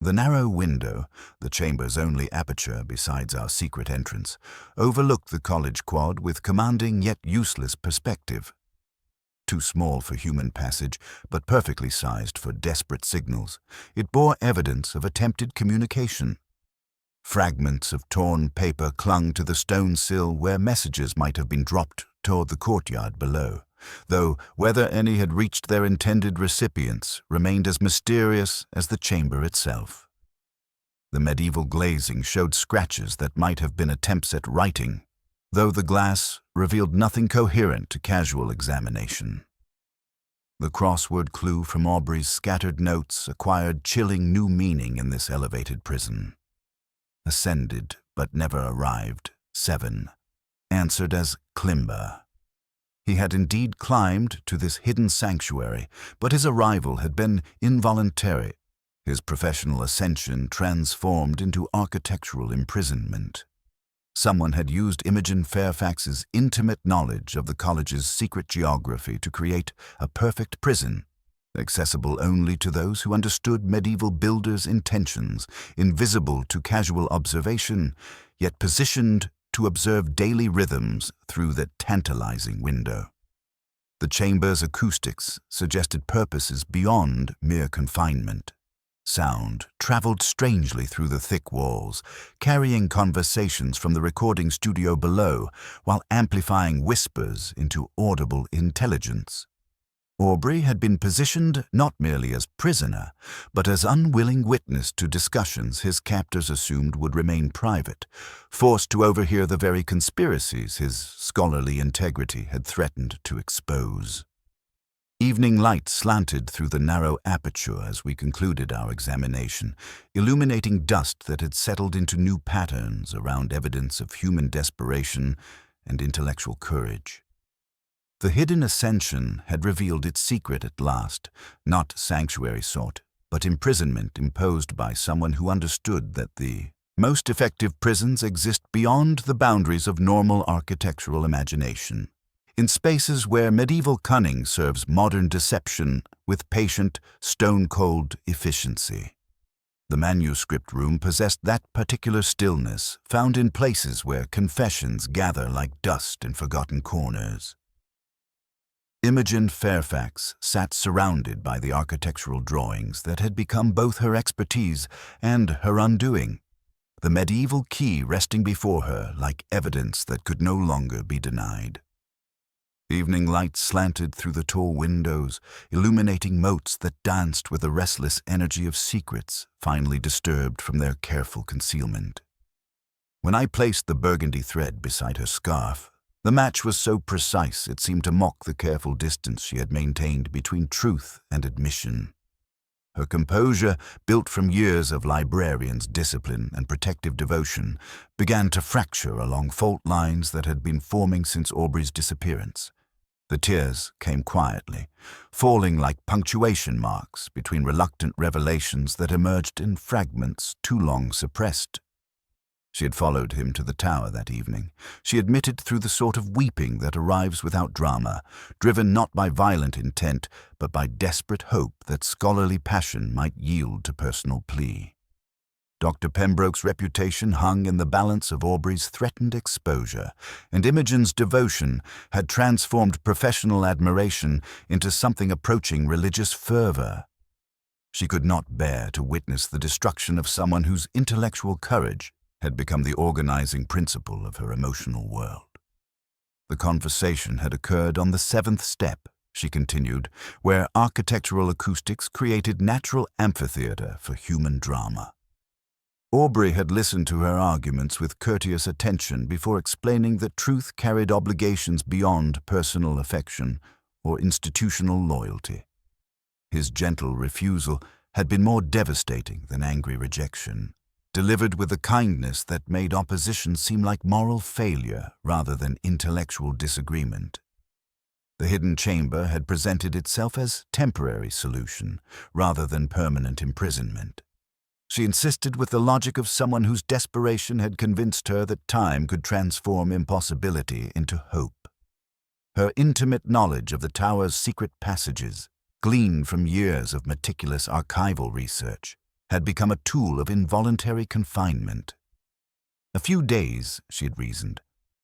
The narrow window, the chamber's only aperture besides our secret entrance, overlooked the college quad with commanding yet useless perspective. Too small for human passage, but perfectly sized for desperate signals, it bore evidence of attempted communication. Fragments of torn paper clung to the stone sill where messages might have been dropped toward the courtyard below, though whether any had reached their intended recipients remained as mysterious as the chamber itself. The medieval glazing showed scratches that might have been attempts at writing, though the glass revealed nothing coherent to casual examination. The crossword clue from Aubrey's scattered notes acquired chilling new meaning in this elevated prison. Ascended, but never arrived, 7, answered as Climber. He had indeed climbed to this hidden sanctuary, but his arrival had been involuntary, his professional ascension transformed into architectural imprisonment. Someone had used Imogen Fairfax's intimate knowledge of the college's secret geography to create a perfect prison, accessible only to those who understood medieval builders' intentions, invisible to casual observation, yet positioned to observe daily rhythms through the tantalizing window. The chamber's acoustics suggested purposes beyond mere confinement. Sound traveled strangely through the thick walls, carrying conversations from the recording studio below while amplifying whispers into audible intelligence. Aubrey had been positioned not merely as prisoner, but as unwilling witness to discussions his captors assumed would remain private, forced to overhear the very conspiracies his scholarly integrity had threatened to expose. Evening light slanted through the narrow aperture as we concluded our examination, illuminating dust that had settled into new patterns around evidence of human desperation and intellectual courage. The hidden ascension had revealed its secret at last, not sanctuary sought, but imprisonment imposed by someone who understood that the most effective prisons exist beyond the boundaries of normal architectural imagination, in spaces where medieval cunning serves modern deception with patient, stone-cold efficiency. The manuscript room possessed that particular stillness found in places where confessions gather like dust in forgotten corners. Imogen Fairfax sat surrounded by the architectural drawings that had become both her expertise and her undoing, the medieval key resting before her like evidence that could no longer be denied. Evening light slanted through the tall windows, illuminating motes that danced with the restless energy of secrets finally disturbed from their careful concealment. When I placed the burgundy thread beside her scarf, the match was so precise it seemed to mock the careful distance she had maintained between truth and admission. Her composure, built from years of librarian's discipline and protective devotion, began to fracture along fault lines that had been forming since Aubrey's disappearance. The tears came quietly, falling like punctuation marks between reluctant revelations that emerged in fragments too long suppressed. She had followed him to the tower that evening. She admitted through the sort of weeping that arrives without drama, driven not by violent intent, but by desperate hope that scholarly passion might yield to personal plea. Dr. Pembroke's reputation hung in the balance of Aubrey's threatened exposure, and Imogen's devotion had transformed professional admiration into something approaching religious fervor. She could not bear to witness the destruction of someone whose intellectual courage had become the organizing principle of her emotional world. The conversation had occurred on the 7th step, she continued, where architectural acoustics created natural amphitheater for human drama. Aubrey had listened to her arguments with courteous attention before explaining that truth carried obligations beyond personal affection or institutional loyalty. His gentle refusal had been more devastating than angry rejection, delivered with a kindness that made opposition seem like moral failure rather than intellectual disagreement. The hidden chamber had presented itself as temporary solution rather than permanent imprisonment. She insisted with the logic of someone whose desperation had convinced her that time could transform impossibility into hope. Her intimate knowledge of the tower's secret passages, gleaned from years of meticulous archival research, had become a tool of involuntary confinement. A few days, she had reasoned,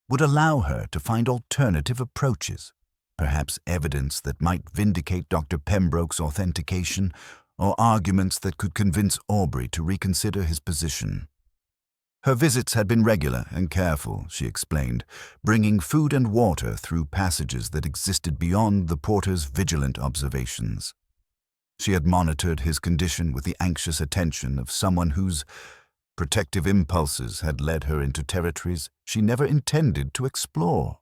would allow her to find alternative approaches, perhaps evidence that might vindicate Dr. Pembroke's authentication or arguments that could convince Aubrey to reconsider his position. Her visits had been regular and careful, she explained, bringing food and water through passages that existed beyond the porter's vigilant observations. She had monitored his condition with the anxious attention of someone whose protective impulses had led her into territories she never intended to explore.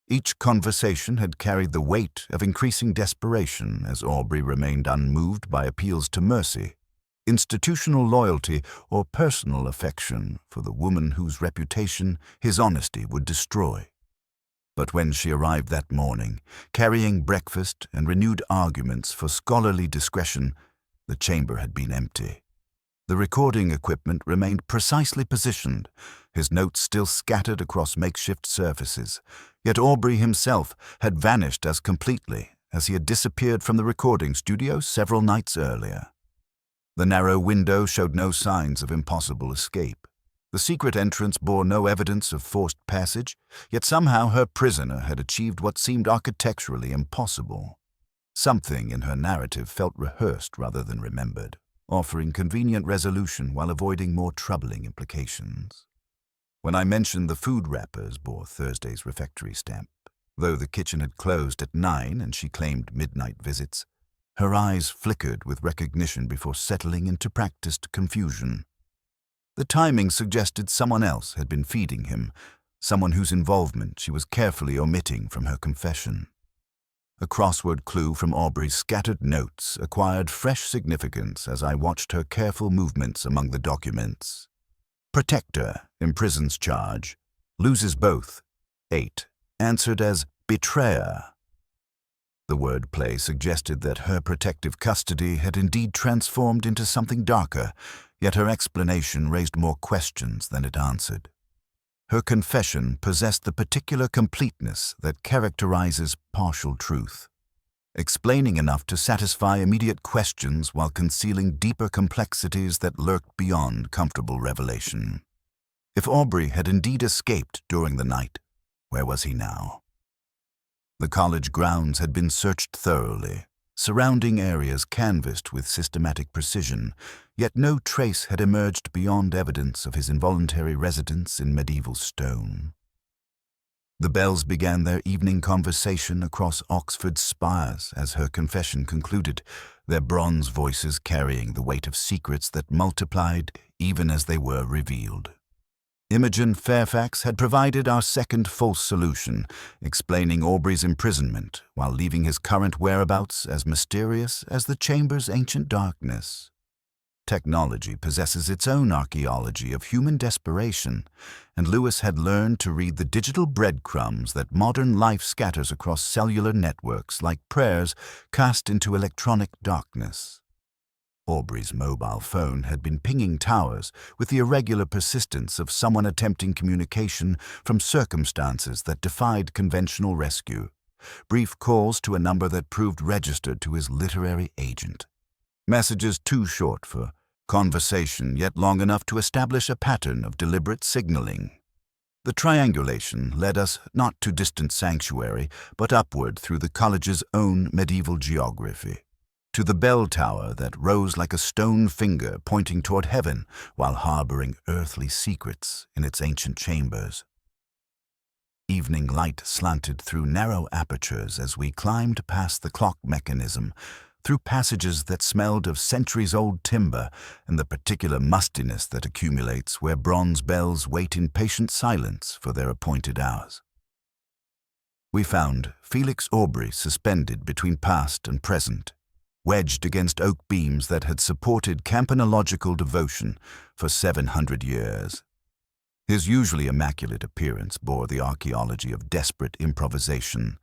Each conversation had carried the weight of increasing desperation as Aubrey remained unmoved by appeals to mercy, institutional loyalty, or personal affection for the woman whose reputation his honesty would destroy. But when she arrived that morning, carrying breakfast and renewed arguments for scholarly discretion, the chamber had been empty. The recording equipment remained precisely positioned, his notes still scattered across makeshift surfaces, yet Aubrey himself had vanished as completely as he had disappeared from the recording studio several nights earlier. The narrow window showed no signs of impossible escape. The secret entrance bore no evidence of forced passage, yet somehow her prisoner had achieved what seemed architecturally impossible. Something in her narrative felt rehearsed rather than remembered, offering convenient resolution while avoiding more troubling implications. When I mentioned the food wrappers bore Thursday's refectory stamp, though the kitchen had closed at 9 and she claimed midnight visits, her eyes flickered with recognition before settling into practiced confusion. The timing suggested someone else had been feeding him, someone whose involvement she was carefully omitting from her confession. A crossword clue from Aubrey's scattered notes acquired fresh significance as I watched her careful movements among the documents. Protector imprisons charge, loses both, 8, answered as betrayer. The wordplay suggested that her protective custody had indeed transformed into something darker, yet her explanation raised more questions than it answered. Her confession possessed the particular completeness that characterizes partial truth, explaining enough to satisfy immediate questions while concealing deeper complexities that lurked beyond comfortable revelation. If Aubrey had indeed escaped during the night, where was he now? The college grounds had been searched thoroughly, surrounding areas canvassed with systematic precision, yet no trace had emerged beyond evidence of his involuntary residence in medieval stone. The bells began their evening conversation across Oxford's spires as her confession concluded, their bronze voices carrying the weight of secrets that multiplied even as they were revealed. Imogen Fairfax had provided our second false solution, explaining Aubrey's imprisonment while leaving his current whereabouts as mysterious as the chamber's ancient darkness. Technology possesses its own archaeology of human desperation, and Lewis had learned to read the digital breadcrumbs that modern life scatters across cellular networks like prayers cast into electronic darkness. Aubrey's mobile phone had been pinging towers with the irregular persistence of someone attempting communication from circumstances that defied conventional rescue, brief calls to a number that proved registered to his literary agent. Messages too short for conversation, yet long enough to establish a pattern of deliberate signaling. The triangulation led us not to distant sanctuary, but upward through the college's own medieval geography, to the bell tower that rose like a stone finger pointing toward heaven while harboring earthly secrets in its ancient chambers. Evening light slanted through narrow apertures as we climbed past the clock mechanism, through passages that smelled of centuries-old timber and the particular mustiness that accumulates where bronze bells wait in patient silence for their appointed hours. We found Felix Aubrey suspended between past and present, wedged against oak beams that had supported campanological devotion for 700 years. His usually immaculate appearance bore the archaeology of desperate improvisation.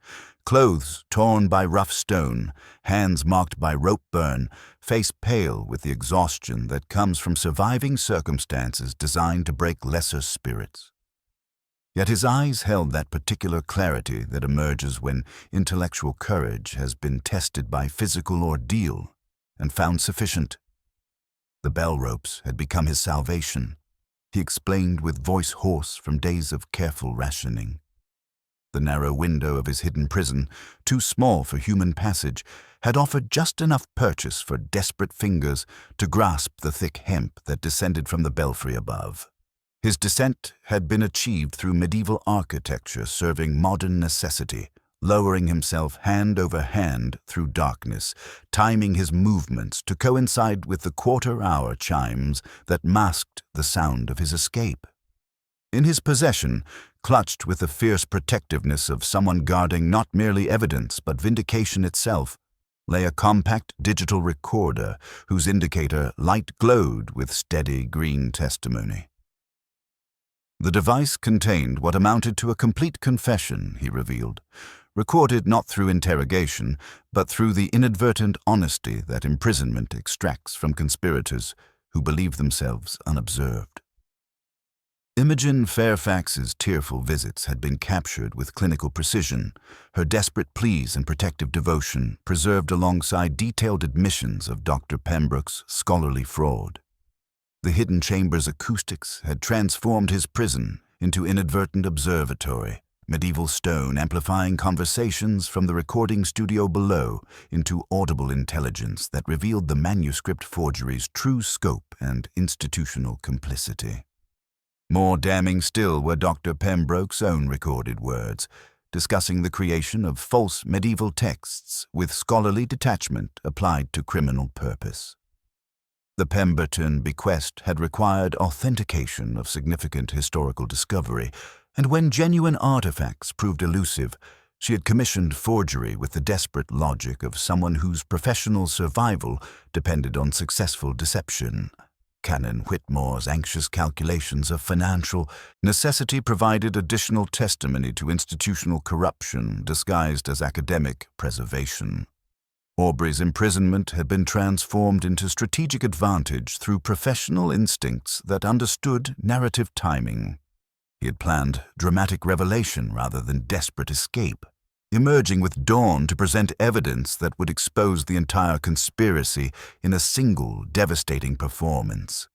Clothes torn by rough stone, hands marked by rope burn, face pale with the exhaustion that comes from surviving circumstances designed to break lesser spirits. Yet his eyes held that particular clarity that emerges when intellectual courage has been tested by physical ordeal and found sufficient. The bell ropes had become his salvation, he explained with voice hoarse from days of careful rationing. The narrow window of his hidden prison, too small for human passage, had offered just enough purchase for desperate fingers to grasp the thick hemp that descended from the belfry above. His descent had been achieved through medieval architecture serving modern necessity, lowering himself hand over hand through darkness, timing his movements to coincide with the quarter-hour chimes that masked the sound of his escape. In his possession, clutched with the fierce protectiveness of someone guarding not merely evidence but vindication itself, lay a compact digital recorder whose indicator light glowed with steady green testimony. The device contained what amounted to a complete confession, he revealed, recorded not through interrogation, but through the inadvertent honesty that imprisonment extracts from conspirators who believe themselves unobserved. Imogen Fairfax's tearful visits had been captured with clinical precision, her desperate pleas and protective devotion preserved alongside detailed admissions of Dr. Pembroke's scholarly fraud. The hidden chamber's acoustics had transformed his prison into inadvertent observatory, medieval stone amplifying conversations from the recording studio below into audible intelligence that revealed the manuscript forgery's true scope and institutional complicity. More damning still were Dr. Pembroke's own recorded words, discussing the creation of false medieval texts with scholarly detachment applied to criminal purpose. The Pemberton bequest had required authentication of significant historical discovery, and when genuine artifacts proved elusive, she had commissioned forgery with the desperate logic of someone whose professional survival depended on successful deception. Canon Whitmore's anxious calculations of financial necessity provided additional testimony to institutional corruption disguised as academic preservation. Aubrey's imprisonment had been transformed into strategic advantage through professional instincts that understood narrative timing. He had planned dramatic revelation rather than desperate escape, emerging with dawn to present evidence that would expose the entire conspiracy in a single devastating performance.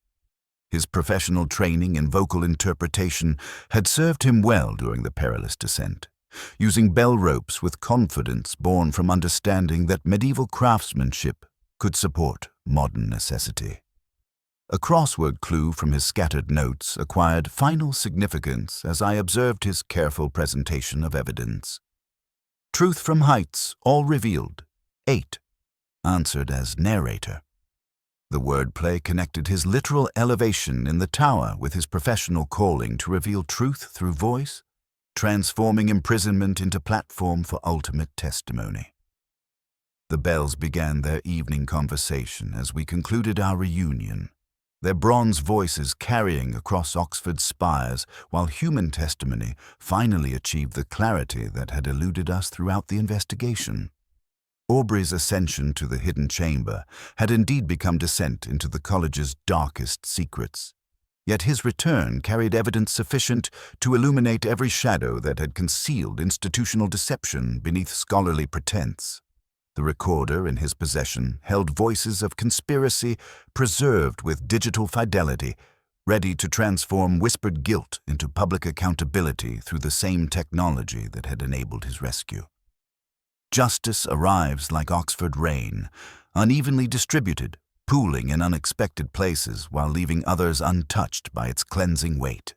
His professional training in vocal interpretation had served him well during the perilous descent, using bell ropes with confidence born from understanding that medieval craftsmanship could support modern necessity. A crossword clue from his scattered notes acquired final significance as I observed his careful presentation of evidence. Truth from heights, all revealed. 8. Answered as narrator. The wordplay connected his literal elevation in the tower with his professional calling to reveal truth through voice, transforming imprisonment into platform for ultimate testimony. The bells began their evening conversation as we concluded our reunion, their bronze voices carrying across Oxford's spires while human testimony finally achieved the clarity that had eluded us throughout the investigation. Aubrey's ascension to the hidden chamber had indeed become descent into the college's darkest secrets. Yet his return carried evidence sufficient to illuminate every shadow that had concealed institutional deception beneath scholarly pretense. The recorder in his possession held voices of conspiracy preserved with digital fidelity, ready to transform whispered guilt into public accountability through the same technology that had enabled his rescue. Justice arrives like Oxford rain, unevenly distributed, pooling in unexpected places while leaving others untouched by its cleansing weight.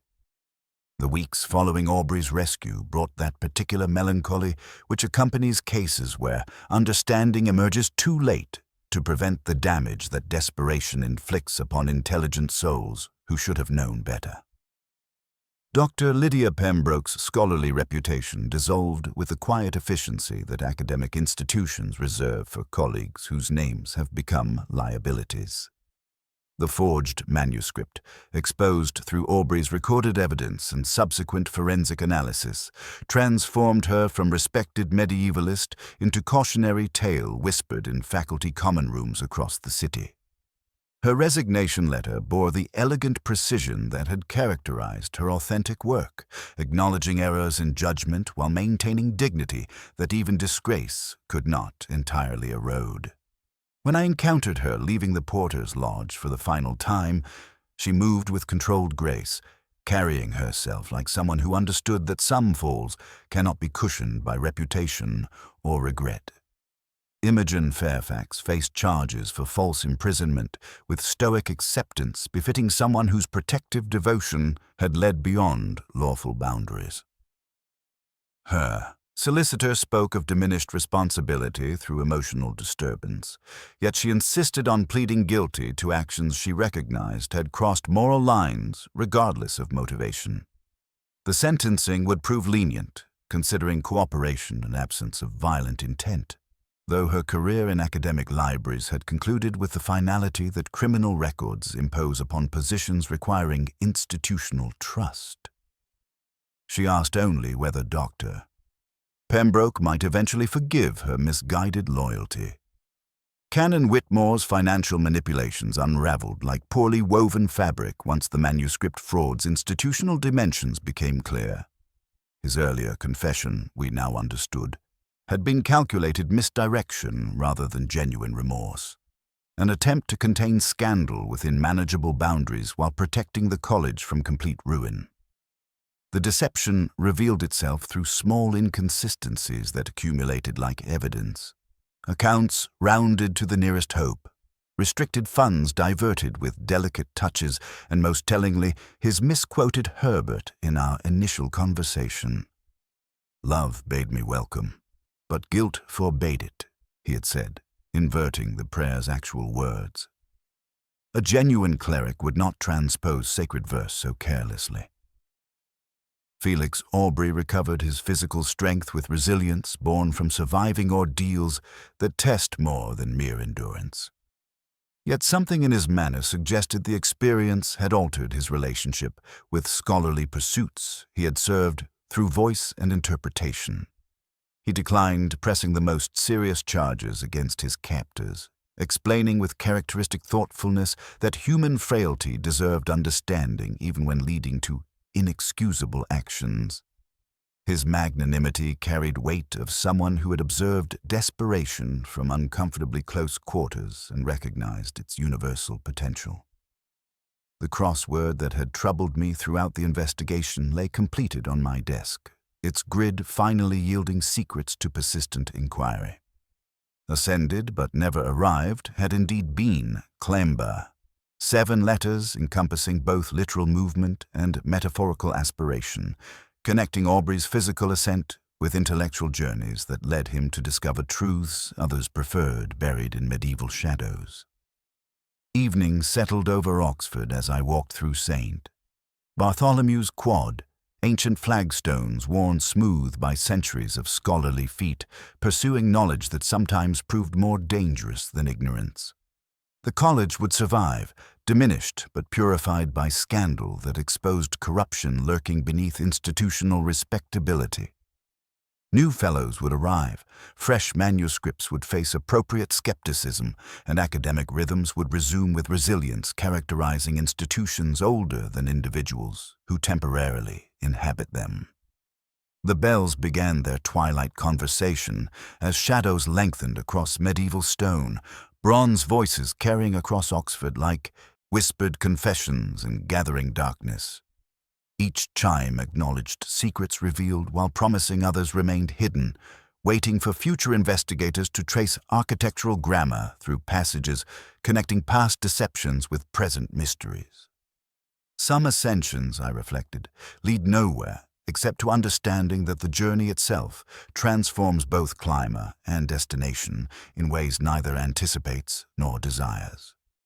The weeks following Aubrey's rescue brought that particular melancholy which accompanies cases where understanding emerges too late to prevent the damage that desperation inflicts upon intelligent souls who should have known better. Dr. Lydia Pembroke's scholarly reputation dissolved with the quiet efficiency that academic institutions reserve for colleagues whose names have become liabilities. The forged manuscript, exposed through Aubrey's recorded evidence and subsequent forensic analysis, transformed her from respected medievalist into cautionary tale whispered in faculty common rooms across the city. Her resignation letter bore the elegant precision that had characterized her authentic work, acknowledging errors in judgment while maintaining dignity that even disgrace could not entirely erode. When I encountered her leaving the porter's lodge for the final time, she moved with controlled grace, carrying herself like someone who understood that some falls cannot be cushioned by reputation or regret. Imogen Fairfax faced charges for false imprisonment with stoic acceptance befitting someone whose protective devotion had led beyond lawful boundaries. Her solicitor spoke of diminished responsibility through emotional disturbance, yet she insisted on pleading guilty to actions she recognized had crossed moral lines regardless of motivation. The sentencing would prove lenient, considering cooperation and absence of violent intent, though her career in academic libraries had concluded with the finality that criminal records impose upon positions requiring institutional trust. She asked only whether Dr. Pembroke might eventually forgive her misguided loyalty. Canon Whitmore's financial manipulations unraveled like poorly woven fabric once the manuscript fraud's institutional dimensions became clear. His earlier confession, we now understood, had been calculated misdirection rather than genuine remorse, an attempt to contain scandal within manageable boundaries while protecting the college from complete ruin. The deception revealed itself through small inconsistencies that accumulated like evidence. Accounts rounded to the nearest hope, restricted funds diverted with delicate touches, and most tellingly, his misquoted Herbert in our initial conversation. "Love bade me welcome, but guilt forbade it," he had said, inverting the prayer's actual words. A genuine cleric would not transpose sacred verse so carelessly. Felix Aubrey recovered his physical strength with resilience born from surviving ordeals that test more than mere endurance. Yet something in his manner suggested the experience had altered his relationship with scholarly pursuits he had served through voice and interpretation. He declined pressing the most serious charges against his captors, explaining with characteristic thoughtfulness that human frailty deserved understanding even when leading to inexcusable actions. His magnanimity carried weight of someone who had observed desperation from uncomfortably close quarters and recognized its universal potential. The crossword that had troubled me throughout the investigation lay completed on my desk, its grid finally yielding secrets to persistent inquiry. Ascended but never arrived had indeed been Clember, 7 letters encompassing both literal movement and metaphorical aspiration, connecting Aubrey's physical ascent with intellectual journeys that led him to discover truths others preferred buried in medieval shadows. Evening settled over Oxford as I walked through St. Bartholomew's Quad, ancient flagstones worn smooth by centuries of scholarly feet, pursuing knowledge that sometimes proved more dangerous than ignorance. The college would survive, diminished but purified by scandal that exposed corruption lurking beneath institutional respectability. New fellows would arrive, fresh manuscripts would face appropriate skepticism, and academic rhythms would resume with resilience characterizing institutions older than individuals who temporarily inhabit them. The bells began their twilight conversation as shadows lengthened across medieval stone, bronze voices carrying across Oxford like whispered confessions in gathering darkness. Each chime acknowledged secrets revealed while promising others remained hidden, waiting for future investigators to trace architectural grammar through passages connecting past deceptions with present mysteries. Some ascensions, I reflected, lead nowhere except to understanding that the journey itself transforms both climber and destination in ways neither anticipates nor desires.